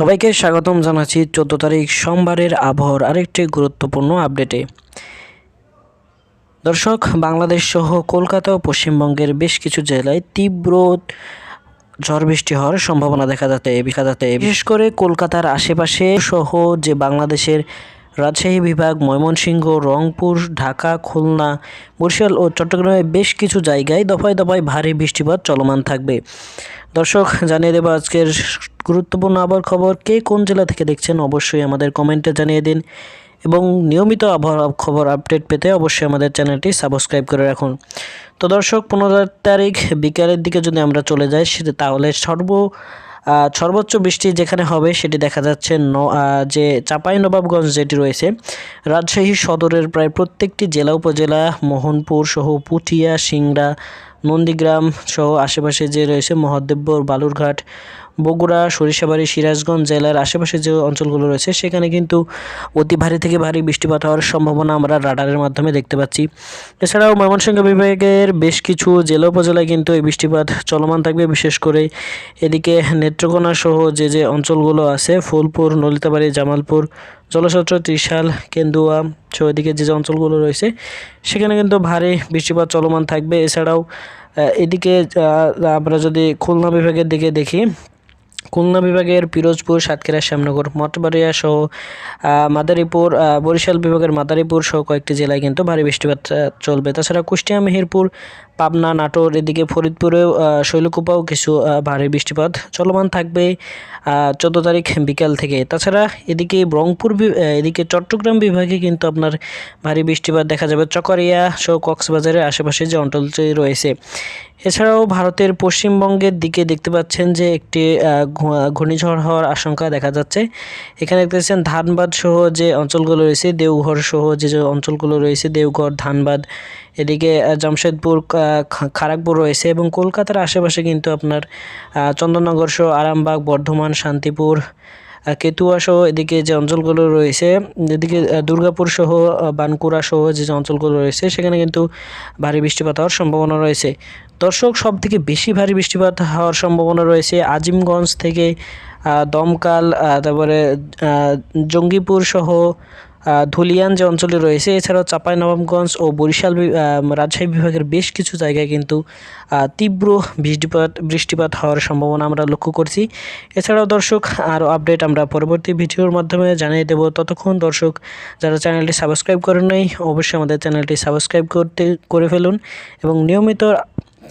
সবাইকে স্বাগতম জানাচ্ছি 14 তারিখ সোমবারের আবহাওয়ার আরেকটি গুরুত্বপূর্ণ আপডেটে। দর্শক, বাংলাদেশ সহ কলকাতা ও পশ্চিমবঙ্গের বেশ কিছু জেলায় তীব্র ঝড় বৃষ্টি হওয়ার সম্ভাবনা দেখা যাচ্ছে। বিশেষ করে কলকাতার আশেপাশে সহ যে বাংলাদেশের রাজশাহী বিভাগ, ময়মনসিংহ, রংপুর, ঢাকা, খুলনা, বরিশাল ও চট্টগ্রামে বেশ কিছু জায়গায় দফায় দফায় ভারী বৃষ্টিপাত চলমান থাকবে। দর্শক, জানিয়ে দেব আজকের গুরুত্বপূর্ণ আবহাওয়ার খবর। কে কোন জেলা থেকে দেখছেন অবশ্যই আমাদের কমেন্টে জানিয়ে দিন এবং নিয়মিত আবহাওয়া খবর আপডেট পেতে অবশ্যই আমাদের চ্যানেলটি সাবস্ক্রাইব করে রাখুন। তো দর্শক, 15 তারিখ বিকালের দিকে যদি আমরা চলে যাই তাহলে সর্বোচ্চ বৃষ্টি যেখানে হবে সেটি দেখা যাচ্ছে যে চাঁপাইনবাবগঞ্জ যেটি রয়েছে, রাজশাহী সদরের প্রায় প্রত্যেকটি জেলা উপজেলা, মোহনপুর সহ পুঠিয়া, সিংড়া, নন্দীগ্রাম সহ আশেপাশে যে রয়েছে মহাদেবপুর, বালুরঘাট, বগুড়া, সরিষাবাড়ি, সিরাজগঞ্জ জেলার আশেপাশে যে অঞ্চলগুলো রয়েছে সেখানে কিন্তু অতি ভারী থেকে ভারী বৃষ্টিপাত হওয়ার সম্ভাবনা আমরা রাডারের মাধ্যমে দেখতে পাচ্ছি। এছাড়াও ময়মনসিংহ বিভাগের বেশ কিছু জেলা উপজেলায় কিন্তু এই বৃষ্টিপাত চলমান থাকবে। বিশেষ করে এদিকে নেত্রকোনা সহ যে অঞ্চলগুলো আছে, ফুলপুর, নলিতাবাড়ি, জামালপুর, জলছত্র, ত্রিশাল, কেন্দুয়া সহ এদিকে যে অঞ্চলগুলো রয়েছে সেখানে কিন্তু ভারী বৃষ্টিপাত চলমান থাকবে। এছাড়াও এদিকে আমরা যদি খুলনা বিভাগের দিকে দেখি, খুলনা বিভাগের পিরোজপুর, সাতক্ষীরা, শ্যামনগর, মঠবাড়িয়া সহ মাদারীপুর, বরিশাল বিভাগের মাদারীপুর সহ কয়েকটি জেলায় কিন্তু ভারী বৃষ্টিপাত চলবে। তাছাড়া কুষ্টিয়া, মেহেরপুর, পাবনা, নাটোর, এদিকে ফরিদপুরেও, শৈলকুপাও কিছু ভারী বৃষ্টিপাত চলমান থাকবে 14 তারিখ বিকাল থেকে। তাছাড়া এদিকে এদিকে চট্টগ্রাম বিভাগে কিন্তু আপনার ভারী বৃষ্টিপাত দেখা যাবে চকরিয়া সহ কক্সবাজারের আশেপাশে যে অঞ্চলটি রয়েছে। এছাড়াও ভারতের পশ্চিমবঙ্গের দিকে দেখতে পাচ্ছেন যে একটি ঘূর্ণিঝড় হওয়ার আশঙ্কা দেখা যাচ্ছে। এখানে দেখতেছেন ধানবাদ সহ যে অঞ্চলগুলো রয়েছে, দেওঘর সহ যে অঞ্চলগুলো রয়েছে, দেওঘর, ধানবাদ, এদিকে জামশেদপুর, খড়গপুর রয়েছে এবং কলকাতার আশেপাশে কিন্তু আপনার চন্দননগর সহ আরামবাগ, বর্ধমান, শান্তিপুর, কেতুয়া সহ এদিকে যে অঞ্চলগুলো রয়েছে, এদিকে দুর্গাপুর সহ বানকুড়া সহ যে অঞ্চলগুলো রয়েছে সেখানে কিন্তু ভারী বৃষ্টিপাত হওয়ার সম্ভাবনা রয়েছে। দর্শক, সব থেকে বেশি ভারী বৃষ্টিপাত হওয়ার সম্ভাবনা রয়েছে আজিমগঞ্জ থেকে দমকাল, তারপরে জঙ্গিপুর সহ ধুলিয়ান যে অঞ্চলে রয়েছে। এছাড়াও চাঁপাইনবাবগঞ্জ ও বরিশাল, রাজশাহী বিভাগের বেশ কিছু জায়গায় কিন্তু তীব্র বৃষ্টিপাত হওয়ার সম্ভাবনা আমরা লক্ষ্য করছি। এছাড়াও দর্শক, আরও আপডেট আমরা পরবর্তী ভিডিওর মাধ্যমে জানিয়ে দেব। ততক্ষণ দর্শক, যারা চ্যানেলটি সাবস্ক্রাইব করেন নাই অবশ্যই আমাদের চ্যানেলটি সাবস্ক্রাইব করে ফেলুন এবং নিয়মিত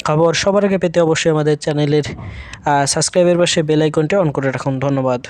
খবর সবার আগে পেতে অবশ্যই আমাদের চ্যানেলের সাবস্ক্রাইবের পাশে বেল আইকনটি অন করে রাখুন। ধন্যবাদ।